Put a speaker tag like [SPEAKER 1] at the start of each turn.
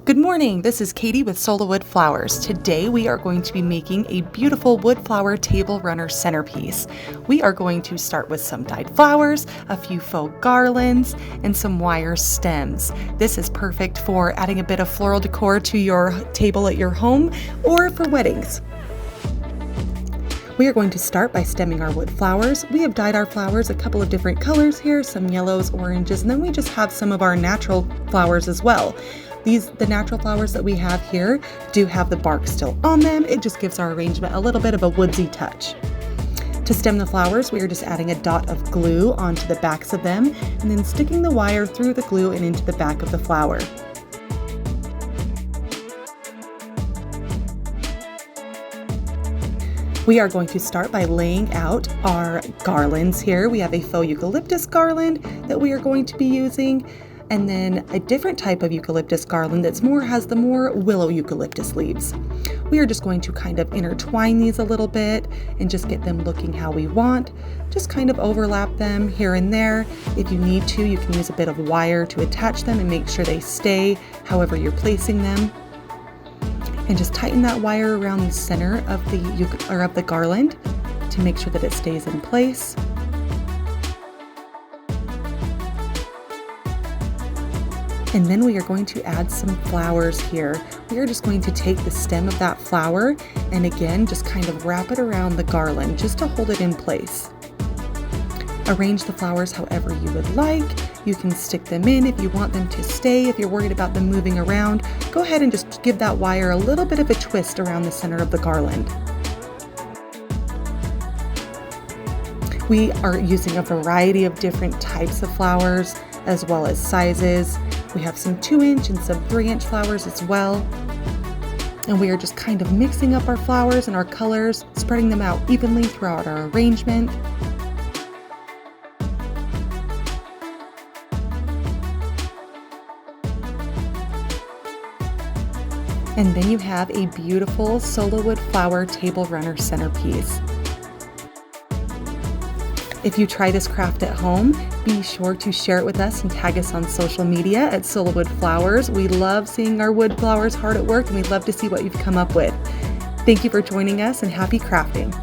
[SPEAKER 1] Good morning, this is Katie with Sola Wood Flowers. Today we are going to be making a beautiful wood flower table runner centerpiece. We are going to start with some dyed flowers, a few faux garlands, and some wire stems. This is perfect for adding a bit of floral decor to your table at your home or for weddings. We are going to start by stemming our wood flowers. We have dyed our flowers a couple of different colors here, some yellows, oranges, and then we just have some of our natural flowers as well. The natural flowers that we have here do have the bark still on them. It just gives our arrangement a little bit of a woodsy touch. To stem the flowers, we are just adding a dot of glue onto the backs of them and then sticking the wire through the glue and into the back of the flower. We are going to start by laying out our garlands here. We have a faux eucalyptus garland that we are going to be using, and then a different type of eucalyptus garland that's has the more willow eucalyptus leaves. We are just going to kind of intertwine these a little bit and just get them looking how we want. Just kind of overlap them here and there. If you need to, you can use a bit of wire to attach them and make sure they stay however you're placing them. And just tighten that wire around the center of the garland to make sure that it stays in place. And then we are going to add some flowers here. We are just going to take the stem of that flower and again just kind of wrap it around the garland just to hold it in place. Arrange the flowers however you would like. You can stick them in if you want them to stay. If you're worried about them moving around, go ahead and just give that wire a little bit of a twist around the center of the garland. We are using a variety of different types of flowers as well as sizes. We have some 2-inch and some 3-inch flowers as well. And we are just kind of mixing up our flowers and our colors, spreading them out evenly throughout our arrangement. And then you have a beautiful Sola Wood Flower Table Runner centerpiece. If you try this craft at home, be sure to share it with us and tag us on social media at Sola Wood Flowers. We love seeing our wood flowers hard at work and we'd love to see what you've come up with. Thank you for joining us and happy crafting.